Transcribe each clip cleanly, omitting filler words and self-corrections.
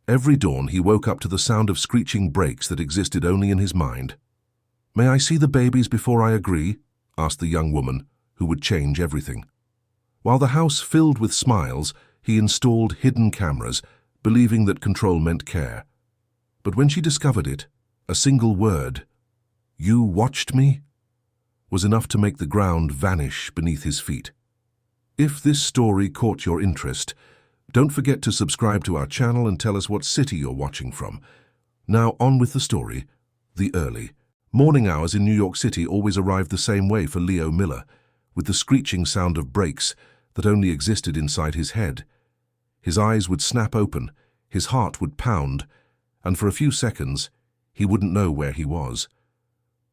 Every dawn he woke up to the sound of screeching brakes that existed only in his mind. "May I see the babies before I agree?" asked the young woman, who would change everything. While the house filled with smiles, he installed hidden cameras, believing that control meant care. But when she discovered it, a single word, "You watched me?" was enough to make the ground vanish beneath his feet. If this story caught your interest, don't forget to subscribe to our channel and tell us what city you're watching from. Now on with the story. The early morning hours in New York City always arrived the same way for Leo Miller, with the screeching sound of brakes that only existed inside his head. His eyes would snap open, his heart would pound, and for a few seconds he wouldn't know where he was.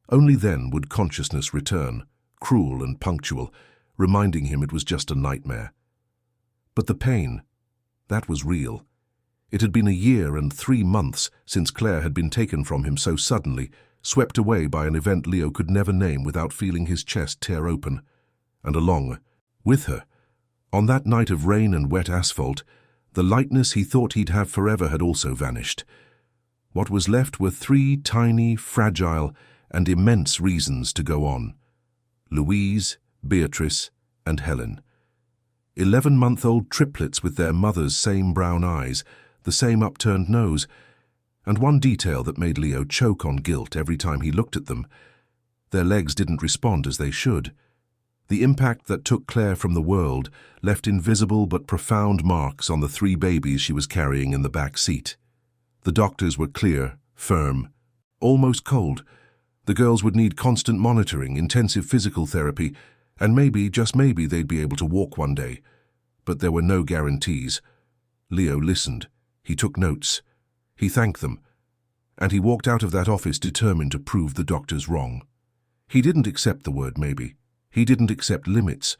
Only then would consciousness return, cruel and punctual, reminding him it was just a nightmare. But the pain, that was real. It had been a year and 3 months since Claire had been taken from him so suddenly, swept away by an event Leo could never name without feeling his chest tear open. And along with her, on that night of rain and wet asphalt, the lightness he thought he'd have forever had also vanished. What was left were 3 tiny, fragile, and immense reasons to go on: Louise, Beatrice, and Helen. 11-month-old triplets with their mother's same brown eyes, the same upturned nose, and one detail that made Leo choke on guilt every time he looked at them: their legs didn't respond as they should. The impact that took Claire from the world left invisible but profound marks on the 3 babies she was carrying in the back seat. The doctors were clear, firm, almost cold. The girls would need constant monitoring, intensive physical therapy, and maybe, just maybe, they'd be able to walk one day. But there were no guarantees. Leo listened. He took notes. He thanked them. And he walked out of that office determined to prove the doctors wrong. He didn't accept the word maybe. He didn't accept limits.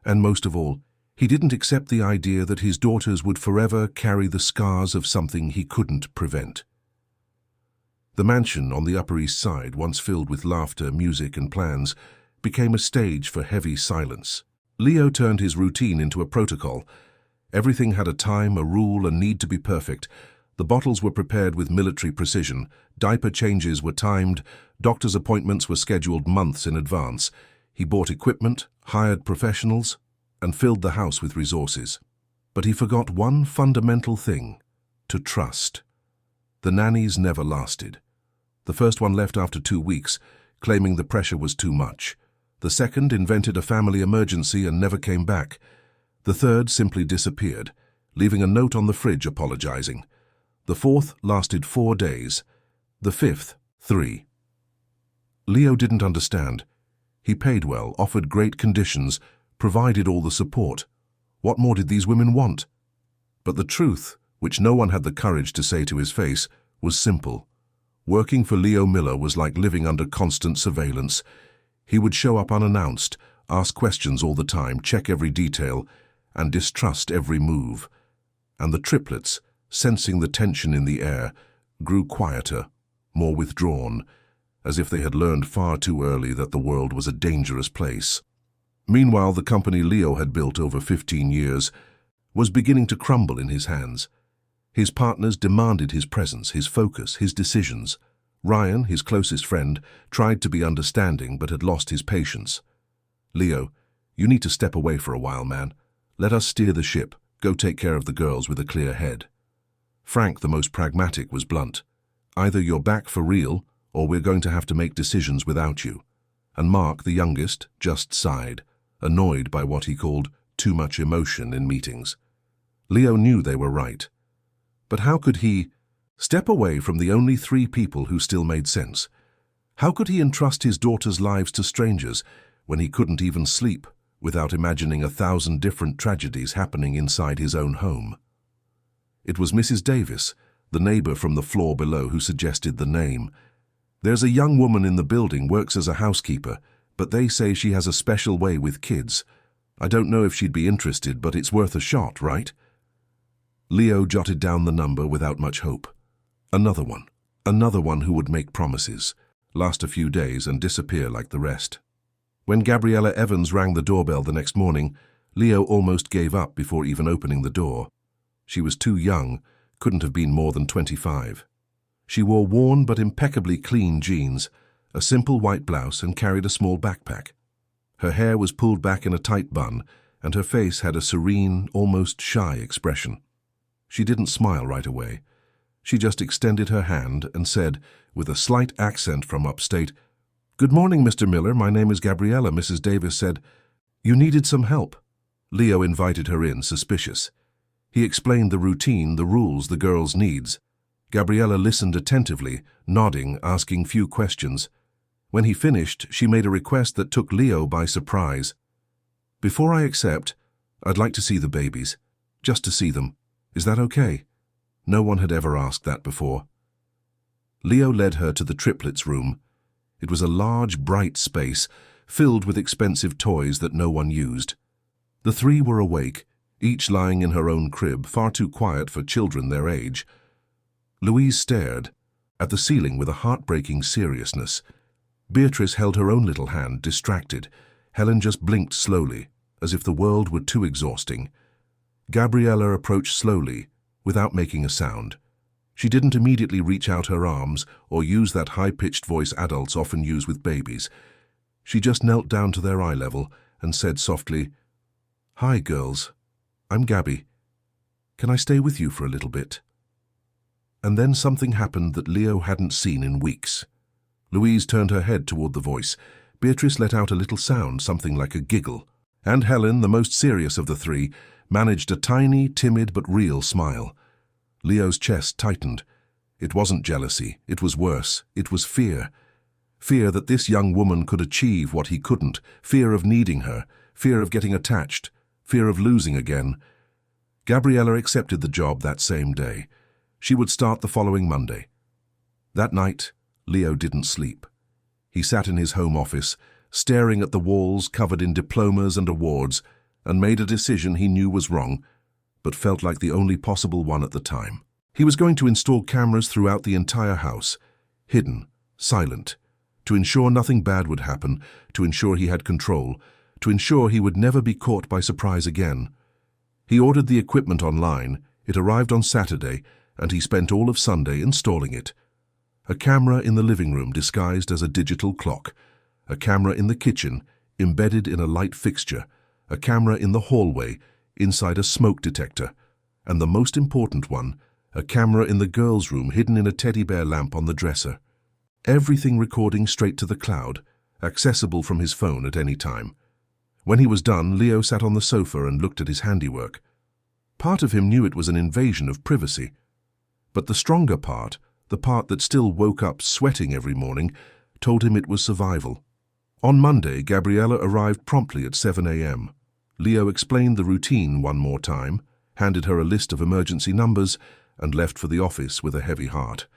And most of all, he didn't accept the idea that his daughters would forever carry the scars of something he couldn't prevent. The mansion on the Upper East Side, once filled with laughter, music, and plans, became a stage for heavy silence. Leo turned his routine into a protocol. Everything had a time, a rule, a need to be perfect. The bottles were prepared with military precision, diaper changes were timed, doctor's appointments were scheduled months in advance. He bought equipment, hired professionals, and filled the house with resources. But he forgot one fundamental thing: to trust. The nannies never lasted. The first one left after 2 weeks, claiming the pressure was too much. The second invented a family emergency and never came back. The third simply disappeared, leaving a note on the fridge apologizing. The fourth lasted 4 days. The fifth, 3. Leo didn't understand. He paid well, offered great conditions, provided all the support. What more did these women want? But the truth, which no one had the courage to say to his face, was simple. Working for Leo Miller was like living under constant surveillance. He would show up unannounced, ask questions all the time, check every detail, and distrust every move. And the triplets, sensing the tension in the air, grew quieter, more withdrawn, as if they had learned far too early that the world was a dangerous place. Meanwhile, the company Leo had built over 15 years was beginning to crumble in his hands. His partners demanded his presence, his focus, his decisions. Ryan, his closest friend, tried to be understanding but had lost his patience. "Leo, you need to step away for a while, man. Let us steer the ship. Go take care of the girls with a clear head." Frank, the most pragmatic, was blunt. "Either you're back for real, or we're going to have to make decisions without you." And Mark, the youngest, just sighed, annoyed by what he called too much emotion in meetings. Leo knew they were right. But how could he step away from the only 3 people who still made sense? How could he entrust his daughters' lives to strangers when he couldn't even sleep without imagining 1,000 different tragedies happening inside his own home? It was Mrs. Davis, the neighbor from the floor below, who suggested the name. "There's a young woman in the building, works as a housekeeper, but they say she has a special way with kids. I don't know if she'd be interested, but it's worth a shot, right?" Leo jotted down the number without much hope. Another one who would make promises, last a few days and disappear like the rest. When Gabriella Evans rang the doorbell the next morning, Leo almost gave up before even opening the door. She was too young, couldn't have been more than 25. She wore worn but impeccably clean jeans, a simple white blouse, and carried a small backpack. Her hair was pulled back in a tight bun, and her face had a serene, almost shy expression. She didn't smile right away. She just extended her hand and said, with a slight accent from upstate, "Good morning, Mr. Miller. My name is Gabriella." Mrs. Davis said, "You needed some help." Leo invited her in, suspicious. He explained the routine, the rules, the girl's needs. Gabriella listened attentively, nodding, asking few questions. When he finished, she made a request that took Leo by surprise. "Before I accept, I'd like to see the babies. Just to see them. Is that okay?" No one had ever asked that before. Leo led her to the triplets' room. It was a large, bright space, filled with expensive toys that no one used. The three were awake, each lying in her own crib, far too quiet for children their age. Louise stared at the ceiling with a heartbreaking seriousness. Beatrice held her own little hand, distracted. Helen just blinked slowly, as if the world were too exhausting. Gabriella approached slowly, without making a sound. She didn't immediately reach out her arms or use that high-pitched voice adults often use with babies. She just knelt down to their eye level and said softly, "Hi, girls. I'm Gabby. Can I stay with you for a little bit?" And then something happened that Leo hadn't seen in weeks. Louise turned her head toward the voice. Beatrice let out a little sound, something like a giggle. And Helen, the most serious of the three, managed a tiny, timid but real smile. Leo's chest tightened. It wasn't jealousy. It was worse. It was fear. Fear that this young woman could achieve what he couldn't. Fear of needing her. Fear of getting attached. Fear of losing again. Gabriella accepted the job that same day. She would start the following Monday. That night, Leo didn't sleep. He sat in his home office, staring at the walls covered in diplomas and awards, and made a decision he knew was wrong, but felt like the only possible one at the time. He was going to install cameras throughout the entire house, hidden, silent, to ensure nothing bad would happen, to ensure he had control, to ensure he would never be caught by surprise again. He ordered the equipment online. It arrived on Saturday, and he spent all of Sunday installing it. A camera in the living room disguised as a digital clock, a camera in the kitchen embedded in a light fixture, a camera in the hallway inside a smoke detector, and the most important one, a camera in the girls' room hidden in a teddy bear lamp on the dresser. Everything recording straight to the cloud, accessible from his phone at any time. When he was done, Leo sat on the sofa and looked at his handiwork. Part of him knew it was an invasion of privacy, but the stronger part, the part that still woke up sweating every morning, told him it was survival. On Monday, Gabriella arrived promptly at 7 a.m. Leo explained the routine one more time, handed her a list of emergency numbers, and left for the office with a heavy heart.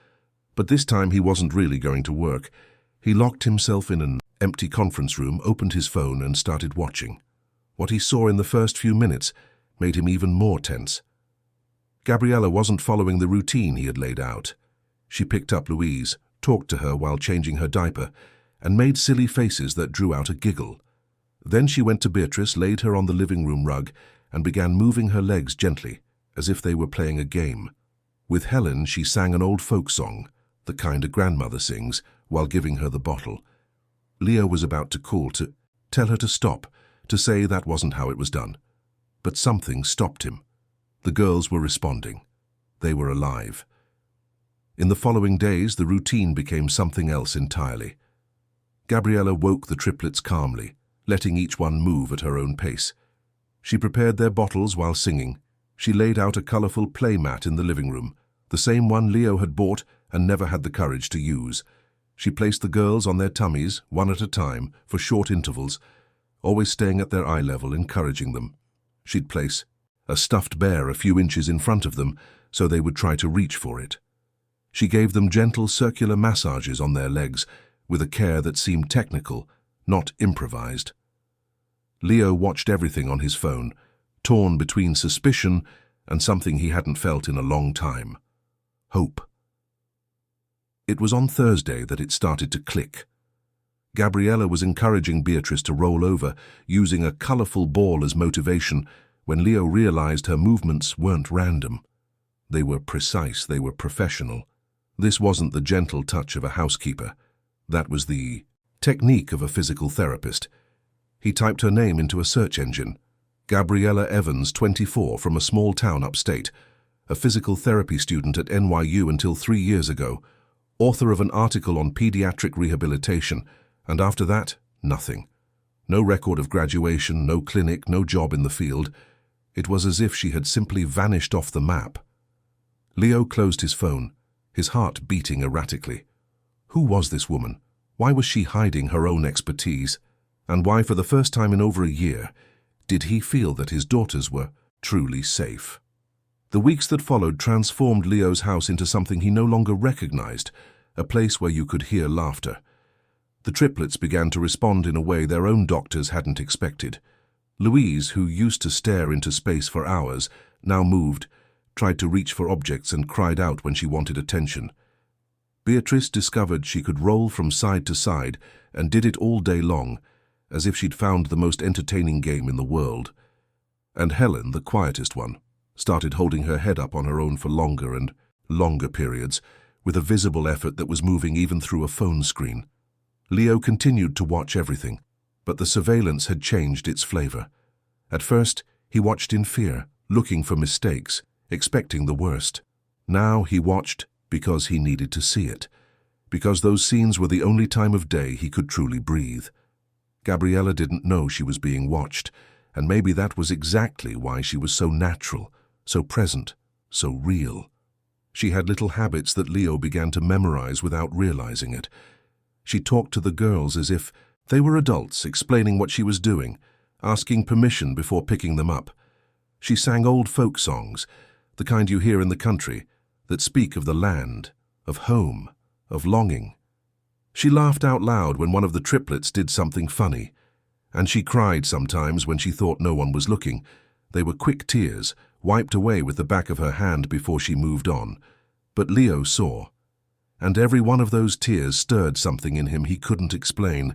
But this time he wasn't really going to work. He locked himself in an empty conference room, opened his phone, and started watching. What he saw in the first few minutes made him even more tense. Gabriella wasn't following the routine he had laid out. She picked up Louise, talked to her while changing her diaper, and made silly faces that drew out a giggle. Then she went to Beatrice, laid her on the living room rug, and began moving her legs gently, as if they were playing a game. With Helen, she sang an old folk song, the kind a grandmother sings, while giving her the bottle. Leo was about to call to tell her to stop, to say that wasn't how it was done. But something stopped him. The girls were responding. They were alive. In the following days, the routine became something else entirely. Gabriella woke the triplets calmly, letting each one move at her own pace. She prepared their bottles while singing. She laid out a colorful play mat in the living room, the same one Leo had bought and never had the courage to use. She placed the girls on their tummies, one at a time, for short intervals, always staying at their eye level, encouraging them. She'd place a stuffed bear a few inches in front of them, so they would try to reach for it. She gave them gentle circular massages on their legs, with a care that seemed technical, not improvised. Leo watched everything on his phone, torn between suspicion and something he hadn't felt in a long time: hope. It was on Thursday that it started to click. Gabriella was encouraging Beatrice to roll over, using a colorful ball as motivation, when Leo realized her movements weren't random. They were precise, they were professional. This wasn't the gentle touch of a housekeeper. That was the technique of a physical therapist. He typed her name into a search engine. Gabriella Evans, 24, from a small town upstate, a physical therapy student at NYU until 3 years ago, author of an article on pediatric rehabilitation, and after that, nothing. No record of graduation, no clinic, no job in the field. It was as if she had simply vanished off the map. Leo closed his phone, his heart beating erratically. Who was this woman? Why was she hiding her own expertise? And why, for the first time in over a year, did he feel that his daughters were truly safe? The weeks that followed transformed Leo's house into something he no longer recognized, a place where you could hear laughter. The triplets began to respond in a way their own doctors hadn't expected. Louise, who used to stare into space for hours, now moved, tried to reach for objects and cried out when she wanted attention. Beatrice discovered she could roll from side to side and did it all day long, as if she'd found the most entertaining game in the world. And Helen, the quietest one, started holding her head up on her own for longer and longer periods, with a visible effort that was moving even through a phone screen. Leo continued to watch everything, but the surveillance had changed its flavor. At first, he watched in fear, looking for mistakes, expecting the worst. Now he watched because he needed to see it, because those scenes were the only time of day he could truly breathe. Gabriella didn't know she was being watched, and maybe that was exactly why she was so natural, so present, so real. She had little habits that Leo began to memorize without realizing it. She talked to the girls as if they were adults, explaining what she was doing, asking permission before picking them up. She sang old folk songs, the kind you hear in the country, that speak of the land, of home, of longing. She laughed out loud when one of the triplets did something funny, and she cried sometimes when she thought no one was looking. They were quick tears, wiped away with the back of her hand before she moved on. But Leo saw, and every one of those tears stirred something in him he couldn't explain.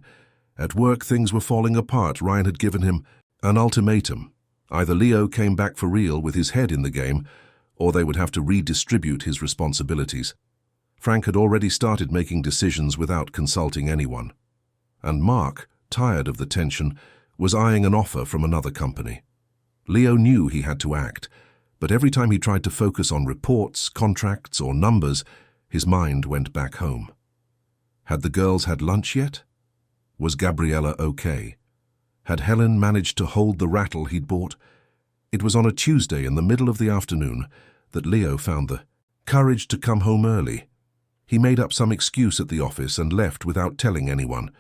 At work, things were falling apart. Ryan had given him an ultimatum. Either Leo came back for real with his head in the game, or they would have to redistribute his responsibilities. Frank had already started making decisions without consulting anyone. And Mark, tired of the tension, was eyeing an offer from another company. Leo knew he had to act, but every time he tried to focus on reports, contracts, or numbers, his mind went back home. Had the girls had lunch yet? Was Gabriella okay? Had Helen managed to hold the rattle he'd bought? It was on a Tuesday in the middle of the afternoon that Leo found the courage to come home early. He made up some excuse at the office and left without telling anyone.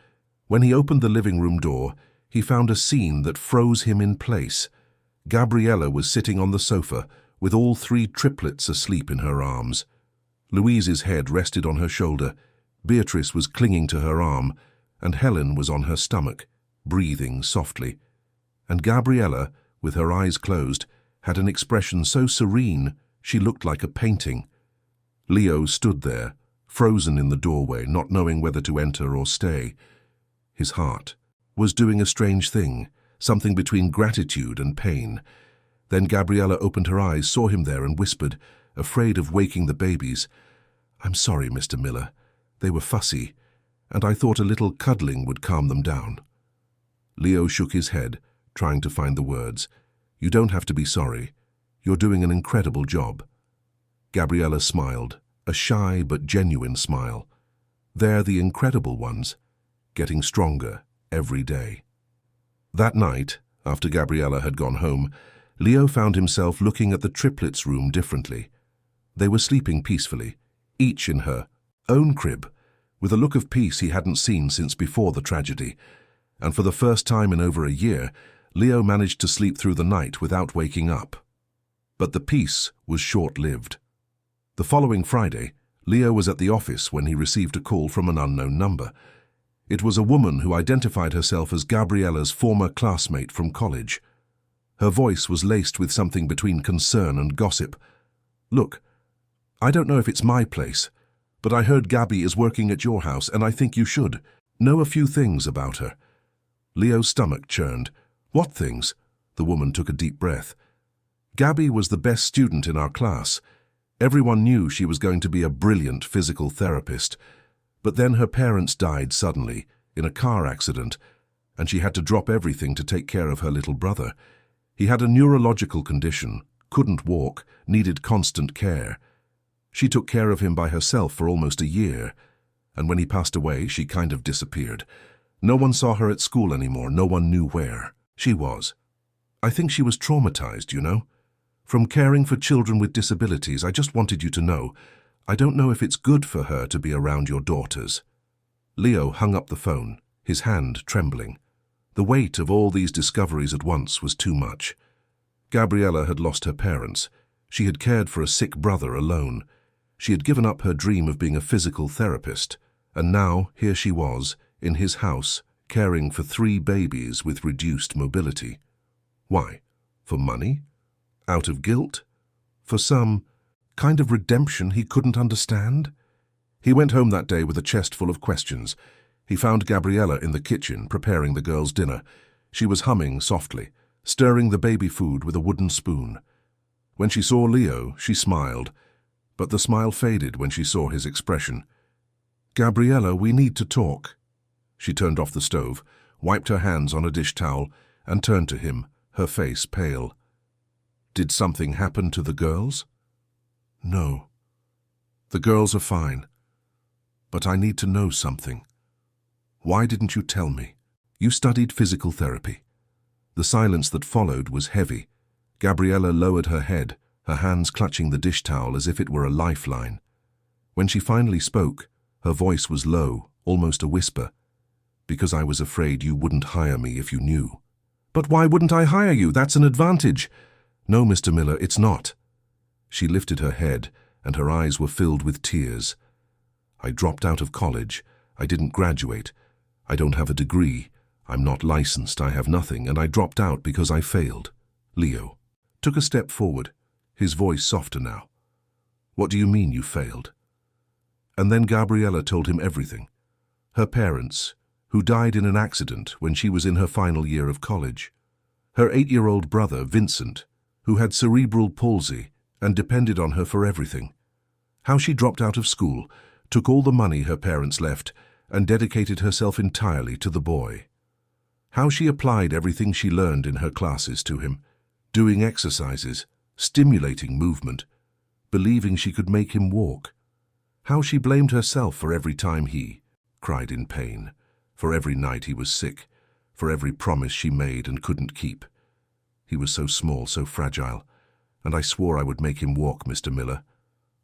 When he opened the living room door, he found a scene that froze him in place. Gabriella was sitting on the sofa, with all 3 triplets asleep in her arms. Louise's head rested on her shoulder, Beatrice was clinging to her arm, and Helen was on her stomach, breathing softly. And Gabriella, with her eyes closed, had an expression so serene she looked like a painting. Leo stood there, frozen in the doorway, not knowing whether to enter or stay. His heart was doing a strange thing, something between gratitude and pain. Then Gabriella opened her eyes, saw him there, and whispered, afraid of waking the babies, "I'm sorry, Mr. Miller. They were fussy, and I thought a little cuddling would calm them down." Leo shook his head, trying to find the words. "You don't have to be sorry. You're doing an incredible job." Gabriella smiled, a shy but genuine smile. They're the incredible ones, getting stronger every day. That night, after Gabriella had gone home, Leo found himself looking at the triplets' room differently. They were sleeping peacefully, each in her own crib, with a look of peace he hadn't seen since before the tragedy. And for the first time in over a year, Leo managed to sleep through the night without waking up. But the peace was short-lived. The following Friday, Leo was at the office when he received a call from an unknown number. It was a woman who identified herself as Gabriella's former classmate from college. Her voice was laced with something between concern and gossip. "Look, I don't know if it's my place, but I heard Gabby is working at your house, and I think you should know a few things about her." Leo's stomach churned. "What things?" The woman took a deep breath. "Gabby was the best student in our class. Everyone knew she was going to be a brilliant physical therapist, but then her parents died suddenly in a car accident, and she had to drop everything to take care of her little brother. He had a neurological condition, couldn't walk, needed constant care. She took care of him by herself for almost a year, and when he passed away, she kind of disappeared. No one saw her at school anymore, no one knew where she was. I think she was traumatized, you know? From caring for children with disabilities, I just wanted you to know, I don't know if it's good for her to be around your daughters. Leo hung up the phone, his hand trembling. The weight of all these discoveries at once was too much. Gabriella had lost her parents. She had cared for a sick brother alone. She had given up her dream of being a physical therapist, and now here she was, in his house, caring for 3 babies with reduced mobility. Why? For money? Out of guilt? For some kind of redemption he couldn't understand? He went home that day with a chest full of questions. He found Gabriella in the kitchen preparing the girls' dinner. She was humming softly, stirring the baby food with a wooden spoon. When she saw Leo, she smiled, but the smile faded when she saw his expression. "Gabriella, we need to talk." She turned off the stove, wiped her hands on a dish towel, and turned to him, her face pale. "Did something happen to the girls?" "No. The girls are fine. But I need to know something. Why didn't you tell me? You studied physical therapy." The silence that followed was heavy. Gabriella lowered her head, her hands clutching the dish towel as if it were a lifeline. When she finally spoke, her voice was low, almost a whisper. "Because I was afraid you wouldn't hire me if you knew." "But why wouldn't I hire you? That's an advantage." "No, Mr. Miller, it's not." She lifted her head, and her eyes were filled with tears. "I dropped out of college. I didn't graduate. I don't have a degree. I'm not licensed. I have nothing, and I dropped out because I failed." Leo took a step forward, his voice softer now. "What do you mean you failed?" And then Gabriella told him everything. Her parents, who died in an accident when she was in her final year of college. Her 8-year-old brother, Vincent, who had cerebral palsy and depended on her for everything. How she dropped out of school, took all the money her parents left, and dedicated herself entirely to the boy. How she applied everything she learned in her classes to him, doing exercises, stimulating movement, believing she could make him walk. How she blamed herself for every time he cried in pain, for every night he was sick, for every promise she made and couldn't keep. He was so small, so fragile, and I swore I would make him walk, Mr. Miller.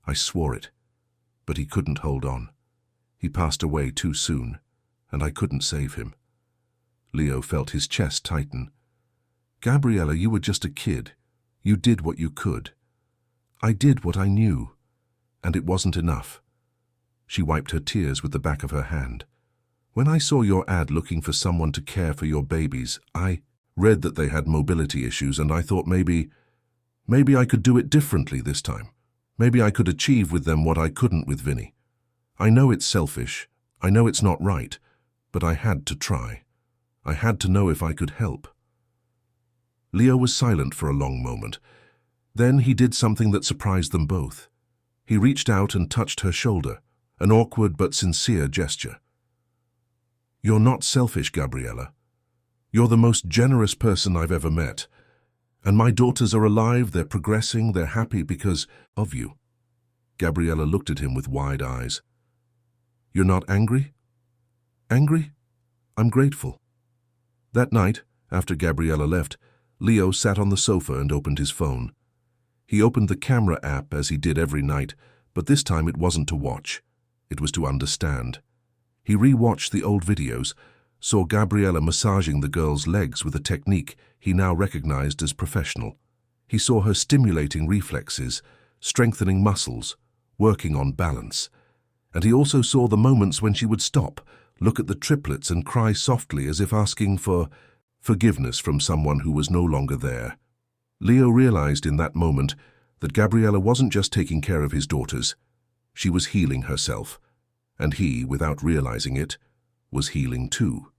I swore it. But he couldn't hold on. He passed away too soon, and I couldn't save him. Leo felt his chest tighten. "Gabriella, you were just a kid. You did what you could. I did what I knew, and it wasn't enough." She wiped her tears with the back of her hand. "When I saw your ad looking for someone to care for your babies, I read that they had mobility issues, and I thought maybe I could do it differently this time. Maybe I could achieve with them what I couldn't with Vinny. I know it's selfish. I know it's not right, but I had to try. I had to know if I could help." Leo was silent for a long moment. Then he did something that surprised them both. He reached out and touched her shoulder, an awkward but sincere gesture. "You're not selfish, Gabriella. You're the most generous person I've ever met. And my daughters are alive, they're progressing, they're happy because of you." Gabriella looked at him with wide eyes. "You're not angry?" "Angry? I'm grateful." That night, after Gabriella left, Leo sat on the sofa and opened his phone. He opened the camera app as he did every night, but this time it wasn't to watch. It was to understand. He re-watched the old videos, saw Gabriella massaging the girl's legs with a technique he now recognized as professional. He saw her stimulating reflexes, strengthening muscles, working on balance. And he also saw the moments when she would stop, look at the triplets and cry softly as if asking for forgiveness from someone who was no longer there. Leo realized in that moment that Gabriella wasn't just taking care of his daughters. She was healing herself, and he, without realizing it, was healing too.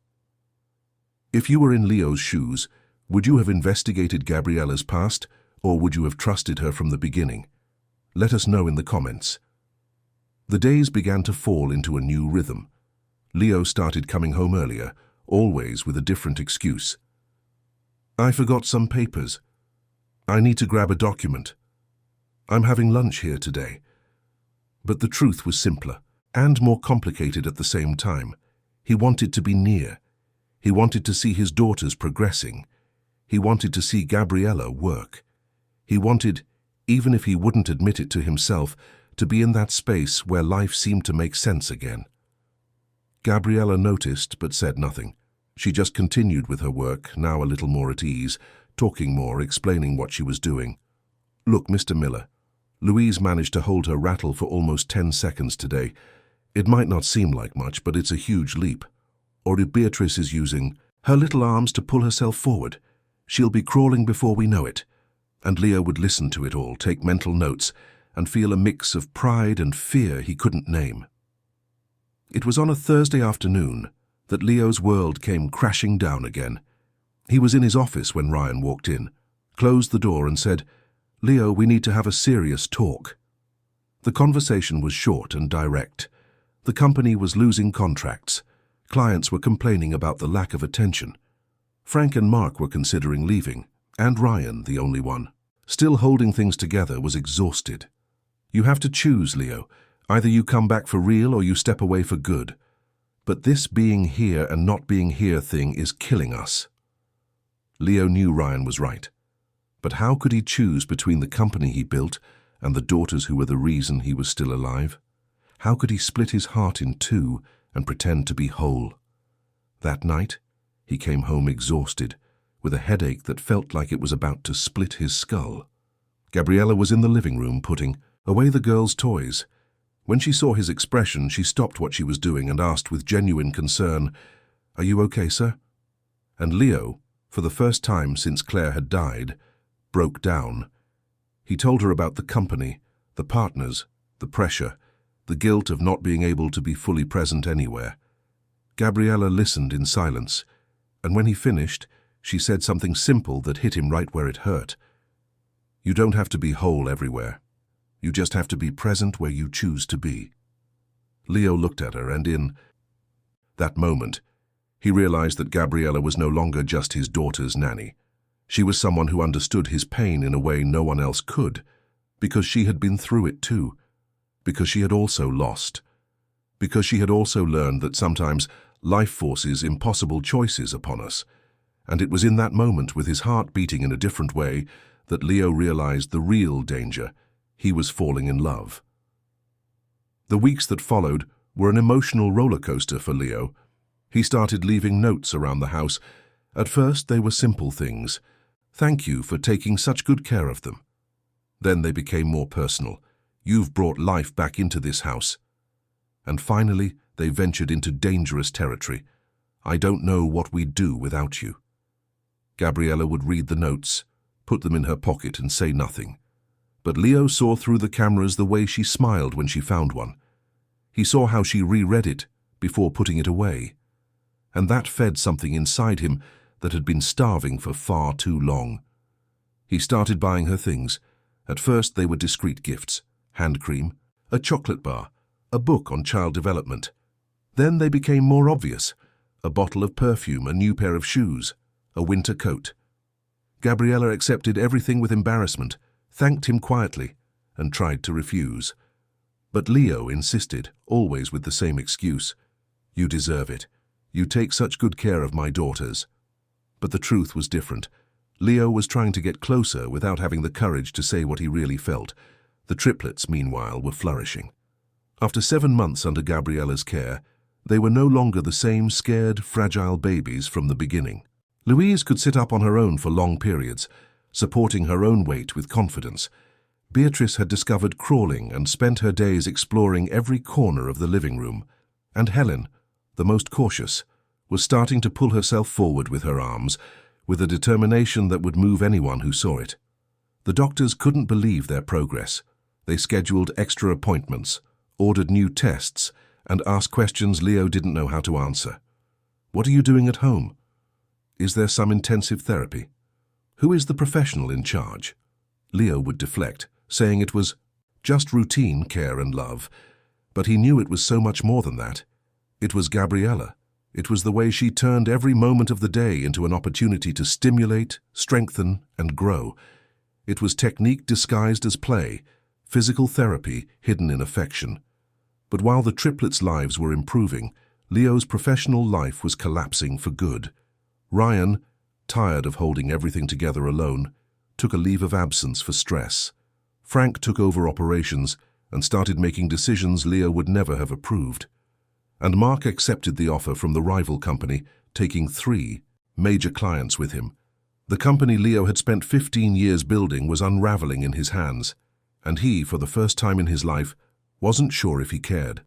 If you were in Leo's shoes, would you have investigated Gabriella's past, or would you have trusted her from the beginning? Let us know in the comments. The days began to fall into a new rhythm. Leo started coming home earlier, always with a different excuse. I forgot some papers. I need to grab a document. I'm having lunch here today. But the truth was simpler and more complicated at the same time. He wanted to be near. He wanted to see his daughters progressing. He wanted to see Gabriella work. He wanted, even if he wouldn't admit it to himself, to be in that space where life seemed to make sense again. Gabriella noticed but said nothing. She just continued with her work, now a little more at ease, talking more, explaining what she was doing. Look, Mr. Miller, Louise managed to hold her rattle for almost 10 seconds today. It might not seem like much, but it's a huge leap. Or if Beatrice is using her little arms to pull herself forward, she'll be crawling before we know it. And Leo would listen to it all, take mental notes, and feel a mix of pride and fear he couldn't name. It was on a Thursday afternoon that Leo's world came crashing down again. He was in his office when Ryan walked in, closed the door and said, "Leo, we need to have a serious talk." The conversation was short and direct. The company was losing contracts. Clients were complaining about the lack of attention. Frank and Mark were considering leaving, and Ryan, the only one, still holding things together, was exhausted. You have to choose, Leo. Either you come back for real or you step away for good. But this being here and not being here thing is killing us. Leo knew Ryan was right. But how could he choose between the company he built and the daughters who were the reason he was still alive? How could he split his heart in two and pretend to be whole? That night, he came home exhausted, with a headache that felt like it was about to split his skull. Gabriella was in the living room putting away the girls' toys. When she saw his expression, she stopped what she was doing and asked with genuine concern, "Are you okay, sir?" And Leo, for the first time since Claire had died, broke down. He told her about the company, the partners, the pressure, the guilt of not being able to be fully present anywhere. Gabriella listened in silence, and when he finished, she said something simple that hit him right where it hurt. "You don't have to be whole everywhere. You just have to be present where you choose to be." Leo looked at her, and in that moment, he realized that Gabriella was no longer just his daughter's nanny. She was someone who understood his pain in a way no one else could, because she had been through it too, because she had also lost, because she had also learned that sometimes life forces impossible choices upon us. And it was in that moment, with his heart beating in a different way, that Leo realized the real danger. He was falling in love. The weeks that followed were an emotional roller coaster for Leo. He started leaving notes around the house. At first, they were simple things. "Thank you for taking such good care of them." Then they became more personal. "You've brought life back into this house." And finally, they ventured into dangerous territory. "I don't know what we'd do without you." Gabriella would read the notes, put them in her pocket and say nothing. But Leo saw through the cameras the way she smiled when she found one. He saw how she reread it before putting it away. And that fed something inside him that had been starving for far too long. He started buying her things. At first they were discreet gifts: hand cream, a chocolate bar, a book on child development. Then they became more obvious: a bottle of perfume, a new pair of shoes, a winter coat. Gabriella accepted everything with embarrassment, thanked him quietly, and tried to refuse. But Leo insisted, always with the same excuse: "You deserve it. You take such good care of my daughters." But the truth was different. Leo was trying to get closer without having the courage to say what he really felt. The triplets, meanwhile, were flourishing. After 7 months under Gabriella's care, they were no longer the same scared, fragile babies from the beginning. Louise could sit up on her own for long periods, supporting her own weight with confidence. Beatrice had discovered crawling and spent her days exploring every corner of the living room. And Helen, the most cautious, was starting to pull herself forward with her arms, with a determination that would move anyone who saw it. The doctors couldn't believe their progress. They scheduled extra appointments, ordered new tests, and asked questions Leo didn't know how to answer. "What are you doing at home? Is there some intensive therapy? Who is the professional in charge?" Leo would deflect, saying it was just routine care and love. But he knew it was so much more than that. It was Gabriella. It was the way she turned every moment of the day into an opportunity to stimulate, strengthen, and grow. It was technique disguised as play, physical therapy hidden in affection. But while the triplets' lives were improving, Leo's professional life was collapsing for good. Ryan, tired of holding everything together alone, took a leave of absence for stress. Frank took over operations and started making decisions Leo would never have approved. And Mark accepted the offer from the rival company, taking 3 major clients with him. The company Leo had spent 15 years building was unraveling in his hands, and he, for the first time in his life, wasn't sure if he cared.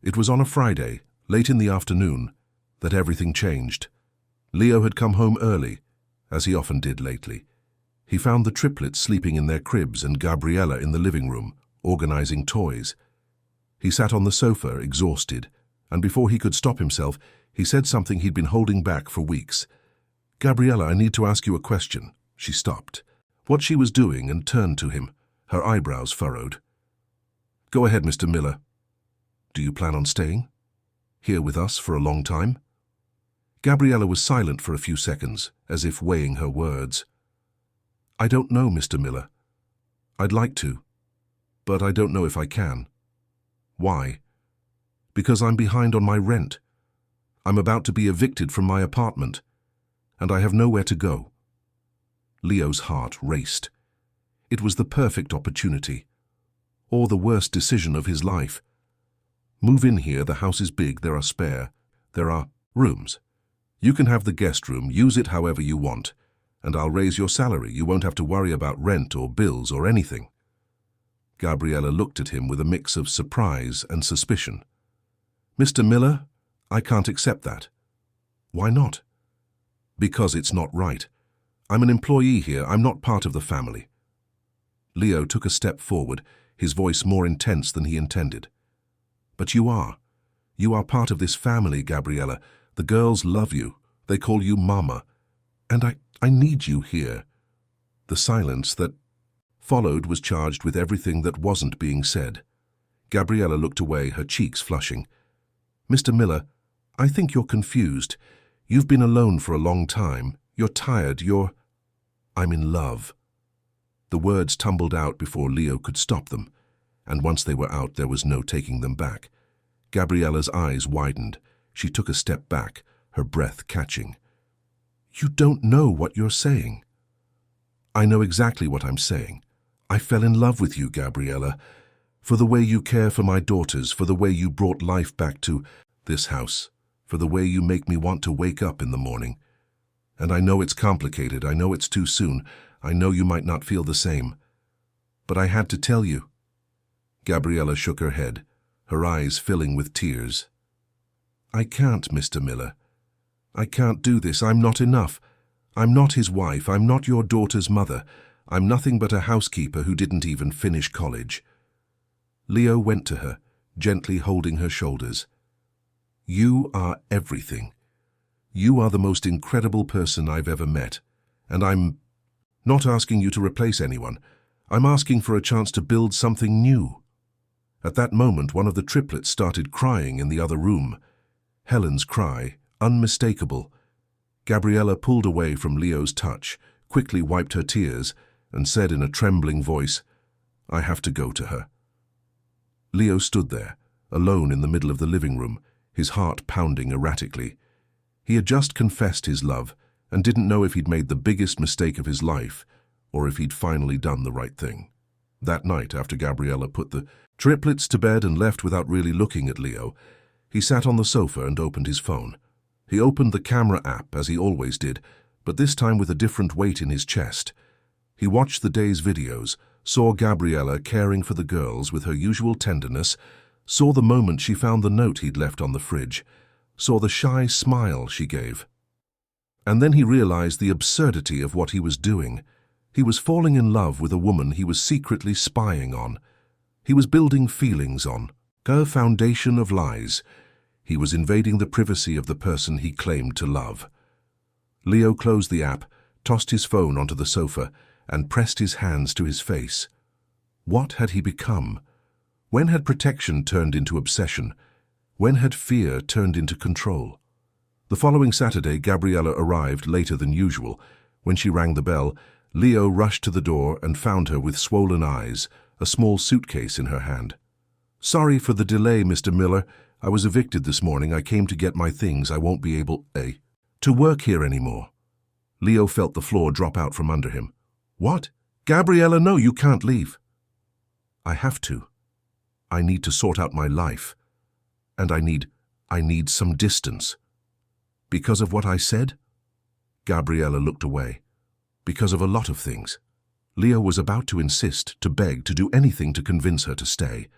It was on a Friday, late in the afternoon, that everything changed. Leo had come home early, as he often did lately. He found the triplets sleeping in their cribs and Gabriella in the living room, organizing toys. He sat on the sofa, exhausted, and before he could stop himself, he said something he'd been holding back for weeks. "Gabriella, I need to ask you a question." She stopped what she was doing and turned to him, her eyebrows furrowed. "Go ahead, Mr. Miller. Do you plan on staying here with us for a long time?" Gabriella was silent for a few seconds, as if weighing her words. "I don't know, Mr. Miller. I'd like to, but I don't know if I can." "Why?" "Because I'm behind on my rent. I'm about to be evicted from my apartment, and I have nowhere to go." Leo's heart raced. It was the perfect opportunity, or the worst decision of his life. "Move in here, the house is big, there are spare. There are rooms. You can have the guest room, use it however you want, and I'll raise your salary. You won't have to worry about rent or bills or anything." Gabriella looked at him with a mix of surprise and suspicion. "Mr. Miller, I can't accept that." "Why not?" "Because it's not right. I'm an employee here, I'm not part of the family." Leo took a step forward, his voice more intense than he intended. "But you are. You are part of this family, Gabriella. The girls love you. They call you Mama. And I need you here." The silence that followed was charged with everything that wasn't being said. Gabriella looked away, her cheeks flushing. "Mr. Miller, I think you're confused. You've been alone for a long time. You're tired. I'm in love." The words tumbled out before Leo could stop them, and once they were out, there was no taking them back. Gabriella's eyes widened. She took a step back, her breath catching. "You don't know what you're saying." "I know exactly what I'm saying. I fell in love with you, Gabriella, for the way you care for my daughters, for the way you brought life back to this house, for the way you make me want to wake up in the morning. And I know it's complicated, I know it's too soon, I know you might not feel the same. But I had to tell you." Gabriella shook her head, her eyes filling with tears. "I can't, Mr. Miller. I can't do this. I'm not enough. I'm not his wife. I'm not your daughter's mother. I'm nothing but a housekeeper who didn't even finish college." Leo went to her, gently holding her shoulders. "You are everything. You are the most incredible person I've ever met. And I'm not asking you to replace anyone. I'm asking for a chance to build something new." At that moment, one of the triplets started crying in the other room. Helen's cry, unmistakable. Gabriella pulled away from Leo's touch, quickly wiped her tears, and said in a trembling voice, "I have to go to her." Leo stood there, alone in the middle of the living room, his heart pounding erratically. He had just confessed his love and didn't know if he'd made the biggest mistake of his life or if he'd finally done the right thing. That night, after Gabriella put the triplets to bed and left without really looking at Leo, he sat on the sofa and opened his phone. He opened the camera app as he always did, but this time with a different weight in his chest. He watched the day's videos, saw Gabriella caring for the girls with her usual tenderness, saw the moment she found the note he'd left on the fridge, saw the shy smile she gave. And then he realized the absurdity of what he was doing. He was falling in love with a woman he was secretly spying on. He was building feelings on her foundation of lies. He was invading the privacy of the person he claimed to love. Leo closed the app, tossed his phone onto the sofa, and pressed his hands to his face. What had he become? When had protection turned into obsession? When had fear turned into control? The following Saturday, Gabriella arrived later than usual. When she rang the bell, Leo rushed to the door and found her with swollen eyes, a small suitcase in her hand. "Sorry for the delay, Mr. Miller. I was evicted this morning. I came to get my things. I won't be able to work here anymore." Leo felt the floor drop out from under him. "What? Gabriella, no, you can't leave." "I have to. I need to sort out my life. And I need some distance." "Because of what I said?" Gabriella looked away. "Because of a lot of things." Leo was about to insist, to beg, to do anything to convince her to stay.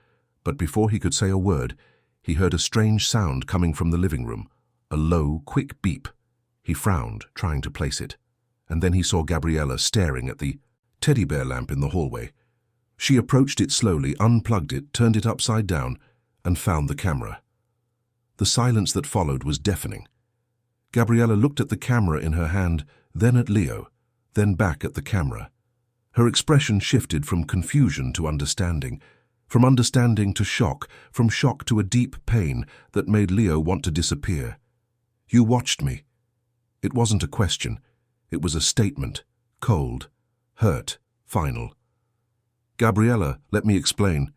But before he could say a word, he heard a strange sound coming from the living room, a low, quick beep. He frowned, trying to place it, and then he saw Gabriella staring at the teddy bear lamp in the hallway. She approached it slowly, unplugged it, turned it upside down, and found the camera. The silence that followed was deafening. Gabriella looked at the camera in her hand, then at Leo, then back at the camera. Her expression shifted from confusion to understanding, from understanding to shock, from shock to a deep pain that made Leo want to disappear. "You watched me." It wasn't a question. It was a statement, cold, hurt, final. "Gabriella, let me explain.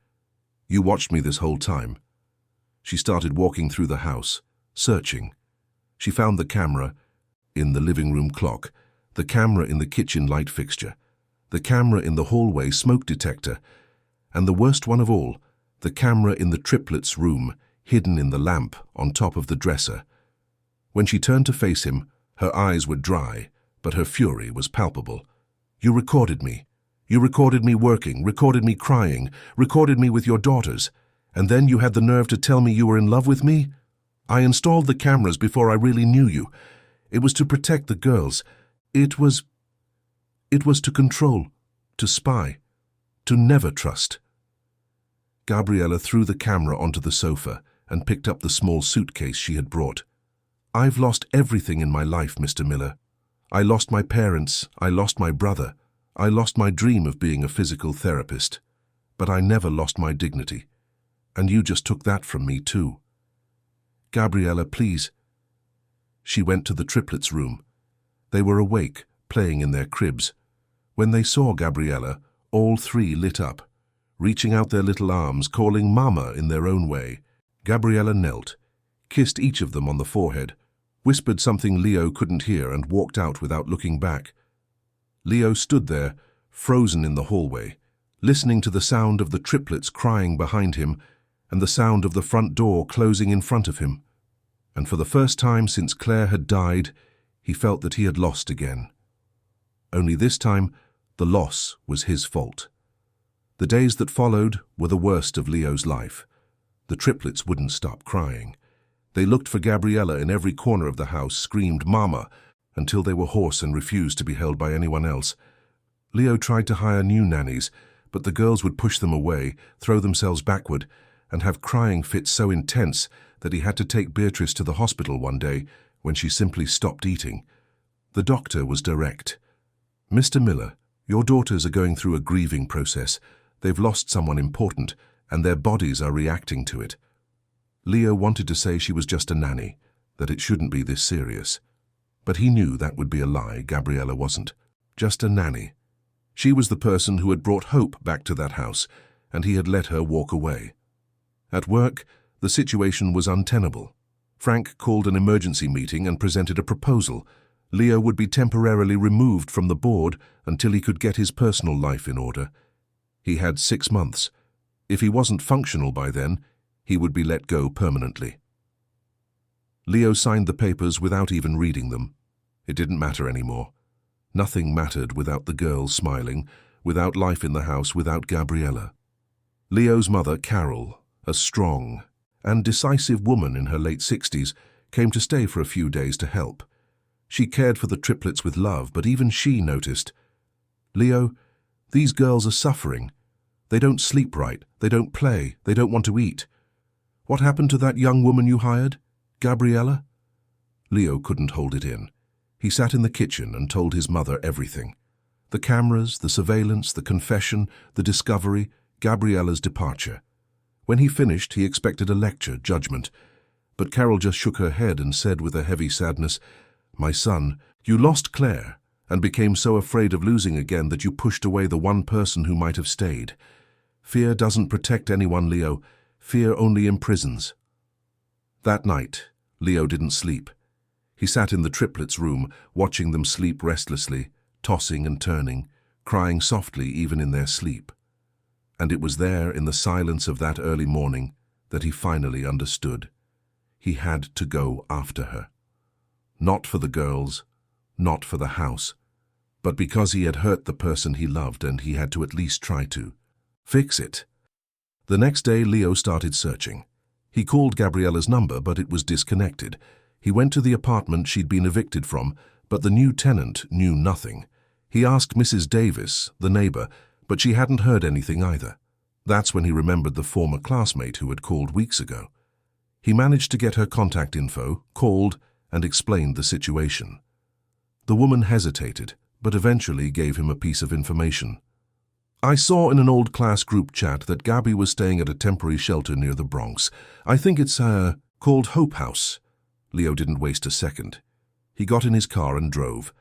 You watched me this whole time." She started walking through the house, searching. She found the camera in the living room clock, the camera in the kitchen light fixture, the camera in the hallway smoke detector, and the worst one of all, the camera in the triplets' room, hidden in the lamp on top of the dresser. When she turned to face him, her eyes were dry, but her fury was palpable. "You recorded me. You recorded me working, recorded me crying, recorded me with your daughters, and then you had the nerve to tell me you were in love with me? I installed the cameras before I really knew you. It was to protect the girls. It was to control, to spy, to never trust." Gabriella threw the camera onto the sofa and picked up the small suitcase she had brought. "I've lost everything in my life, Mr. Miller. I lost my parents, I lost my brother, I lost my dream of being a physical therapist. But I never lost my dignity. And you just took that from me too. Gabriella, please." She went to the triplets' room. They were awake, playing in their cribs. When they saw Gabriella, all three lit up, reaching out their little arms, calling Mama in their own way. Gabriella knelt, kissed each of them on the forehead, whispered something Leo couldn't hear, and walked out without looking back. Leo stood there, frozen in the hallway, listening to the sound of the triplets crying behind him and the sound of the front door closing in front of him. And for the first time since Claire had died, he felt that he had lost again. Only this time, the loss was his fault. The days that followed were the worst of Leo's life. The triplets wouldn't stop crying. They looked for Gabriella in every corner of the house, screamed "Mama," until they were hoarse and refused to be held by anyone else. Leo tried to hire new nannies, but the girls would push them away, throw themselves backward, and have crying fits so intense that he had to take Beatrice to the hospital one day when she simply stopped eating. The doctor was direct. "Mr. Miller, your daughters are going through a grieving process. They've lost someone important, and their bodies are reacting to it." Leo wanted to say she was just a nanny, that it shouldn't be this serious. But he knew that would be a lie. Gabriella wasn't just a nanny. She was the person who had brought hope back to that house, and he had let her walk away. At work, the situation was untenable. Frank called an emergency meeting and presented a proposal. Leo would be temporarily removed from the board until he could get his personal life in order. He had 6 months. If he wasn't functional by then, he would be let go permanently. Leo signed the papers without even reading them. It didn't matter anymore. Nothing mattered without the girls smiling, without life in the house, without Gabriella. Leo's mother, Carol, a strong and decisive woman in her late 60s, came to stay for a few days to help. She cared for the triplets with love, but even she noticed, "Leo, these girls are suffering. They don't sleep right, they don't play, they don't want to eat. What happened to that young woman you hired, Gabriella?" Leo couldn't hold it in. He sat in the kitchen and told his mother everything. The cameras, the surveillance, the confession, the discovery. Gabriella's departure. When he finished, he expected a lecture, judgment. But Carol just shook her head and said with a heavy sadness, "My son, you lost Claire and became so afraid of losing again that you pushed away the one person who might have stayed. Fear doesn't protect anyone, Leo. Fear only imprisons." That night, Leo didn't sleep. He sat in the triplets' room, watching them sleep restlessly, tossing and turning, crying softly even in their sleep. And it was there, in the silence of that early morning, that he finally understood. He had to go after her. Not for the girls, not for the house, but because he had hurt the person he loved and he had to at least try to fix it. The next day, Leo started searching. He called Gabriella's number, but it was disconnected. He went to the apartment she'd been evicted from, but the new tenant knew nothing. He asked Mrs. Davis, the neighbor, but she hadn't heard anything either. That's when he remembered the former classmate who had called weeks ago. He managed to get her contact info, called, and explained the situation. The woman hesitated, but eventually gave him a piece of information. "I saw in an old class group chat that Gabby was staying at a temporary shelter near the Bronx. I think it's called Hope House." Leo didn't waste a second. He got in his car and drove.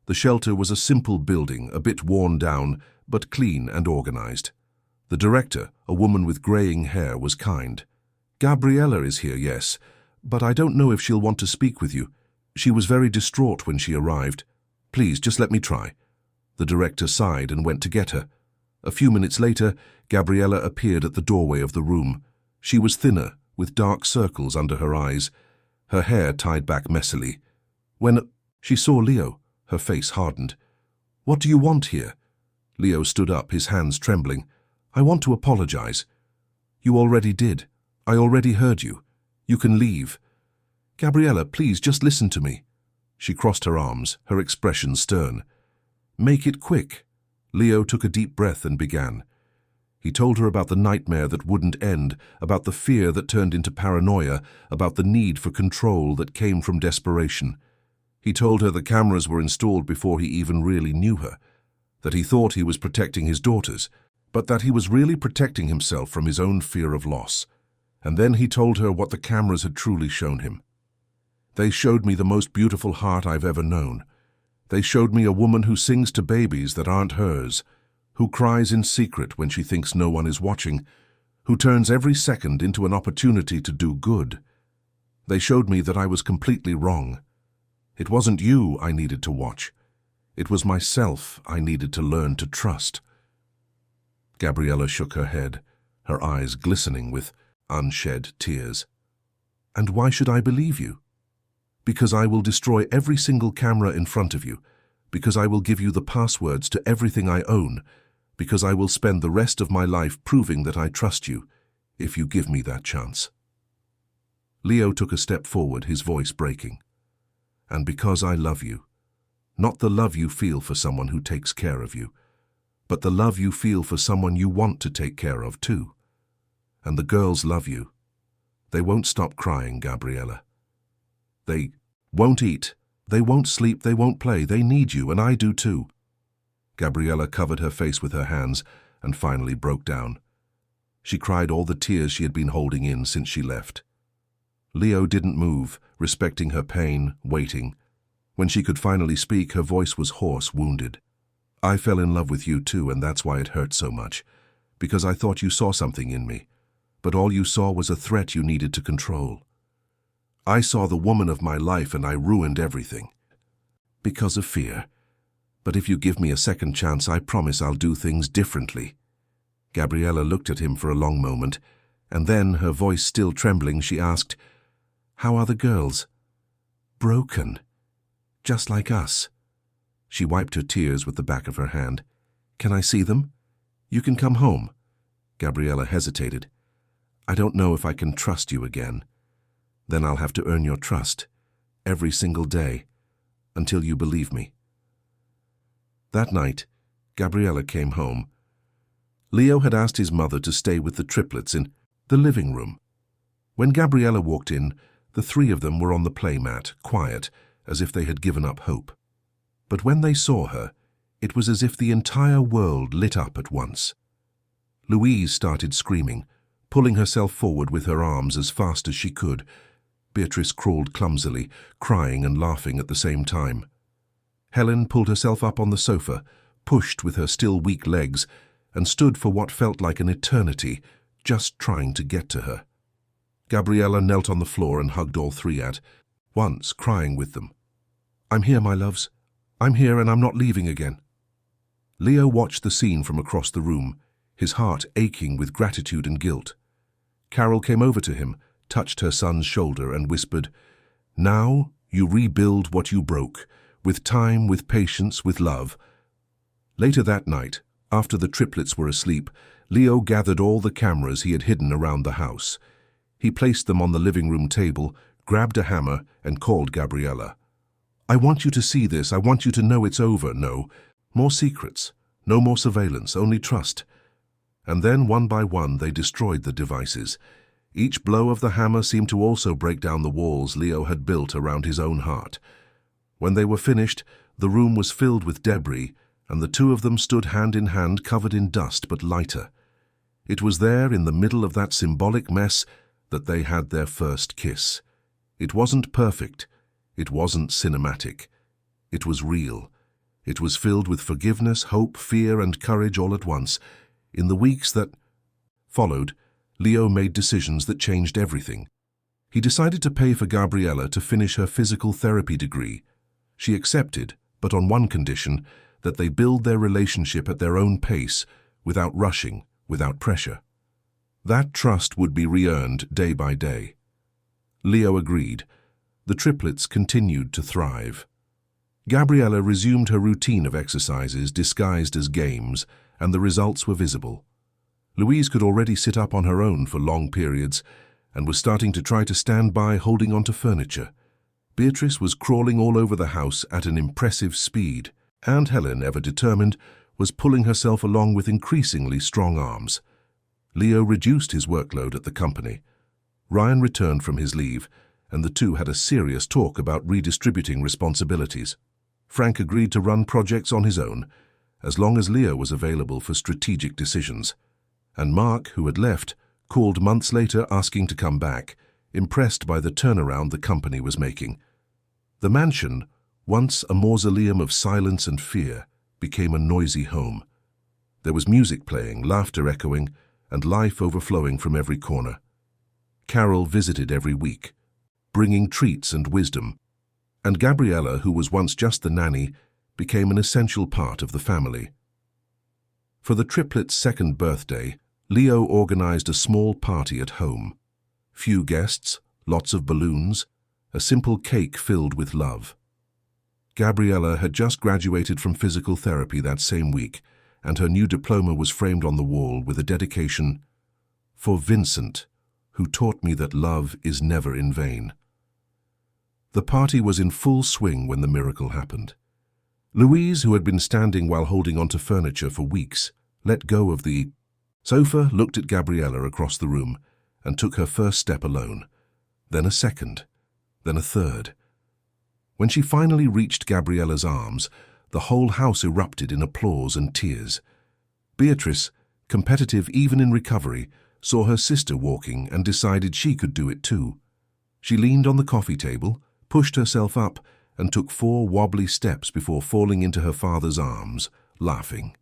The shelter was a simple building, a bit worn down, but clean and organized. The director, a woman with graying hair, was kind. "Gabriella is here, yes, but I don't know if she'll want to speak with you. She was very distraught when she arrived. Please, just let me try." The director sighed and went to get her. A few minutes later, Gabriella appeared at the doorway of the room. She was thinner, with dark circles under her eyes, her hair tied back messily. When she saw Leo, her face hardened. "What do you want here?" Leo stood up, his hands trembling. "I want to apologize." "You already did. I already heard you. You can leave." "Gabriella, please just listen to me." She crossed her arms, her expression stern. "Make it quick." Leo took a deep breath and began. He told her about the nightmare that wouldn't end, about the fear that turned into paranoia, about the need for control that came from desperation. He told her the cameras were installed before he even really knew her, that he thought he was protecting his daughters, but that he was really protecting himself from his own fear of loss. And then he told her what the cameras had truly shown him. "They showed me the most beautiful heart I've ever known. They showed me a woman who sings to babies that aren't hers, who cries in secret when she thinks no one is watching, who turns every second into an opportunity to do good. They showed me that I was completely wrong. It wasn't you I needed to watch. It was myself I needed to learn to trust." Gabriella shook her head, her eyes glistening with unshed tears. "And why should I believe you?" "Because I will destroy every single camera in front of you, because I will give you the passwords to everything I own, because I will spend the rest of my life proving that I trust you, if you give me that chance." Leo took a step forward, his voice breaking. "And because I love you. Not the love you feel for someone who takes care of you, but the love you feel for someone you want to take care of too. And the girls love you. They won't stop crying, Gabriella. They won't eat, they won't sleep, they won't play. They need you, and I do too." Gabriella covered her face with her hands and finally broke down. She cried all the tears she had been holding in since she left. Leo didn't move, respecting her pain, waiting. When she could finally speak, her voice was hoarse, wounded. "I fell in love with you too, and that's why it hurt so much. Because I thought you saw something in me. But all you saw was a threat you needed to control. I saw the woman of my life and I ruined everything. Because of fear. But if you give me a second chance, I promise I'll do things differently." Gabriella looked at him for a long moment, and then, her voice still trembling, she asked, "How are the girls?" "Broken. Just like us." She wiped her tears with the back of her hand. "Can I see them? You can come home." Gabriella hesitated. "I don't know if I can trust you again. Then I'll have to earn your trust, every single day, until you believe me." That night, Gabriella came home. Leo had asked his mother to stay with the triplets in the living room. When Gabriella walked in, the three of them were on the playmat, quiet, as if they had given up hope. But when they saw her, it was as if the entire world lit up at once. Louise started screaming, pulling herself forward with her arms as fast as she could. Beatrice crawled clumsily, crying and laughing at the same time. Helen pulled herself up on the sofa, pushed with her still weak legs, and stood for what felt like an eternity, just trying to get to her. Gabriella knelt on the floor and hugged all three at once, crying with them. "I'm here, my loves. I'm here and I'm not leaving again." Leo watched the scene from across the room, his heart aching with gratitude and guilt. Carol came over to him, touched her son's shoulder and whispered, "Now you rebuild what you broke, with time, with patience, with love." Later that night, after the triplets were asleep, Leo gathered all the cameras he had hidden around the house. He placed them on the living room table, grabbed a hammer, and called Gabriella. "I want you to see this. I want you to know it's over. No more secrets, no more surveillance, only trust." And then, one by one, they destroyed the devices. Each blow of the hammer seemed to also break down the walls Leo had built around his own heart. When they were finished, the room was filled with debris, and the two of them stood hand in hand, covered in dust but lighter. It was there, in the middle of that symbolic mess, that they had their first kiss. It wasn't perfect. It wasn't cinematic. It was real. It was filled with forgiveness, hope, fear, and courage all at once. In the weeks that followed, Leo made decisions that changed everything. He decided to pay for Gabriella to finish her physical therapy degree. She accepted, but on one condition, that they build their relationship at their own pace, without rushing, without pressure. That trust would be re-earned day by day. Leo agreed. The triplets continued to thrive. Gabriella resumed her routine of exercises disguised as games, and the results were visible. Louise could already sit up on her own for long periods, and was starting to try to stand by, holding onto furniture. Beatrice was crawling all over the house at an impressive speed, and Helen, ever determined, was pulling herself along with increasingly strong arms. Leo reduced his workload at the company. Ryan returned from his leave, and the two had a serious talk about redistributing responsibilities. Frank agreed to run projects on his own, as long as Leo was available for strategic decisions. And Mark, who had left, called months later asking to come back, impressed by the turnaround the company was making. The mansion, once a mausoleum of silence and fear, became a noisy home. There was music playing, laughter echoing, and life overflowing from every corner. Carol visited every week, bringing treats and wisdom, and Gabriella, who was once just the nanny, became an essential part of the family. For the triplets' second birthday, Leo organized a small party at home. Few guests, lots of balloons, a simple cake filled with love. Gabriella had just graduated from physical therapy that same week, and her new diploma was framed on the wall with a dedication, "For Vincent, who taught me that love is never in vain." The party was in full swing when the miracle happened. Louise, who had been standing while holding onto furniture for weeks, let go of the sofa, looked at Gabriella across the room, and took her first step alone, then a second, then a third. When she finally reached Gabriella's arms, the whole house erupted in applause and tears. Beatrice, competitive even in recovery, saw her sister walking and decided she could do it too. She leaned on the coffee table, pushed herself up, and took 4 wobbly steps before falling into her father's arms, laughing.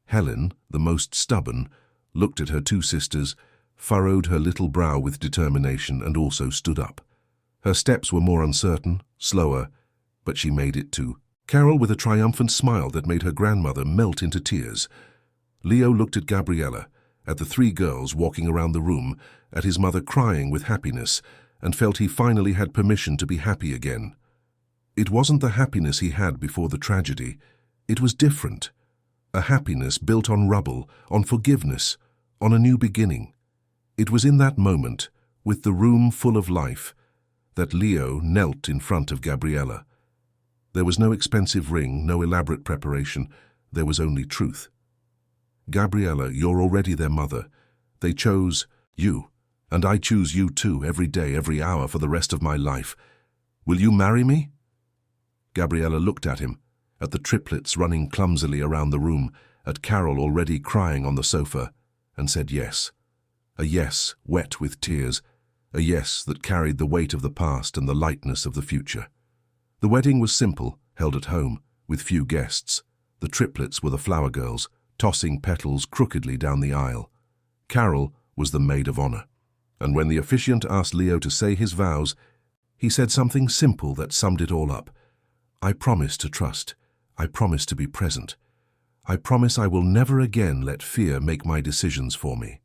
Helen, the most stubborn, looked at her 2 sisters, furrowed her little brow with determination, and also stood up. Her steps were more uncertain, slower, but she made it too. Carol with a triumphant smile that made her grandmother melt into tears. Leo looked at Gabriella, at the 3 girls walking around the room, at his mother crying with happiness, and felt he finally had permission to be happy again. It wasn't the happiness he had before the tragedy. It was different. A happiness built on rubble, on forgiveness, on a new beginning. It was in that moment, with the room full of life, that Leo knelt in front of Gabriella. There was no expensive ring, no elaborate preparation. There was only truth. "Gabriella, you're already their mother. They chose you, and I choose you too, every day, every hour, for the rest of my life. Will you marry me?" Gabriella looked at him, at the triplets running clumsily around the room, at Carol already crying on the sofa. and said yes. A yes wet with tears, a yes that carried the weight of the past and the lightness of the future. The wedding was simple, held at home, with few guests. The triplets were the flower girls, tossing petals crookedly down the aisle. Carol was the maid of honor. And when the officiant asked Leo to say his vows, he said something simple that summed it all up. I promise to trust. I promise to be present. I promise I will never again let fear make my decisions for me.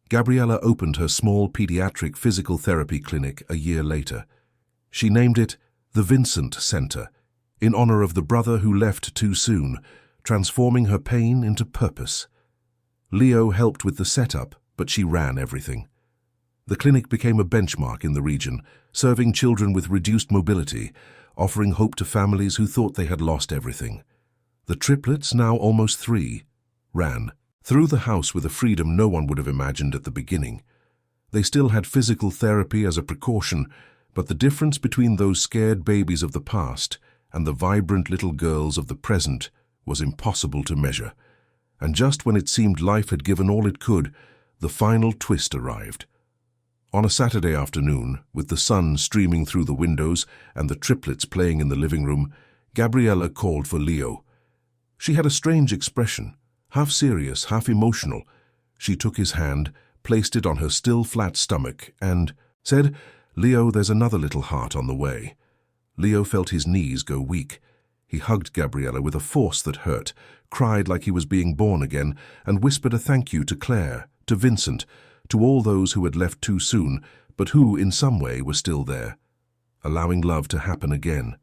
Gabriella opened her small pediatric physical therapy clinic a year later. She named it the Vincent Center, in honor of the brother who left too soon, transforming her pain into purpose. Leo helped with the setup, but she ran everything. The clinic became a benchmark in the region, serving children with reduced mobility, offering hope to families who thought they had lost everything. The triplets, now almost 3, ran through the house with a freedom no one would have imagined at the beginning. They still had physical therapy as a precaution, but the difference between those scared babies of the past and the vibrant little girls of the present was impossible to measure. And just when it seemed life had given all it could, the final twist arrived. On a Saturday afternoon, with the sun streaming through the windows and the triplets playing in the living room, Gabriella called for Leo. She had a strange expression, half serious, half emotional. She took his hand, placed it on her still flat stomach, and said, "Leo, there's another little heart on the way." Leo felt his knees go weak. He hugged Gabriella with a force that hurt, cried like he was being born again, and whispered a thank you to Claire, to Vincent, to all those who had left too soon, but who, in some way, were still there, allowing love to happen again.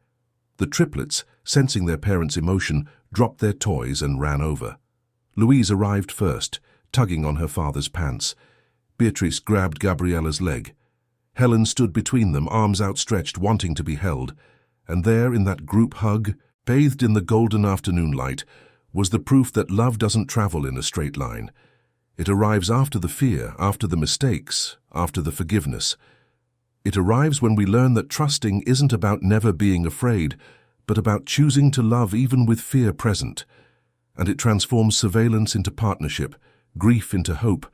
The triplets, sensing their parents' emotion, dropped their toys and ran over. Louise arrived first, tugging on her father's pants. Beatrice grabbed Gabriella's leg. Helen stood between them, arms outstretched, wanting to be held. And there, in that group hug, bathed in the golden afternoon light, was the proof that love doesn't travel in a straight line. It arrives after the fear, after the mistakes, after the forgiveness. It arrives when we learn that trusting isn't about never being afraid, but about choosing to love even with fear present. And it transforms surveillance into partnership, grief into hope,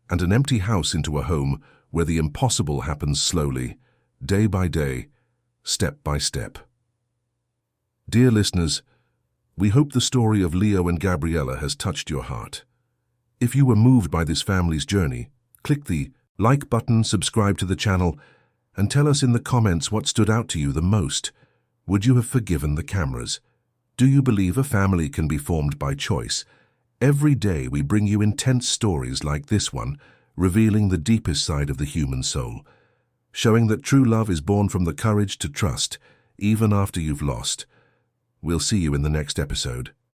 and an empty house into a home where the impossible happens slowly, day by day, step by step. Dear listeners, we hope the story of Leo and Gabriella has touched your heart. If you were moved by this family's journey, click the like button, subscribe to the channel, and tell us in the comments what stood out to you the most. Would you have forgiven the cameras? Do you believe a family can be formed by choice? Every day we bring you intense stories like this one, revealing the deepest side of the human soul, showing that true love is born from the courage to trust, even after you've lost. We'll see you in the next episode.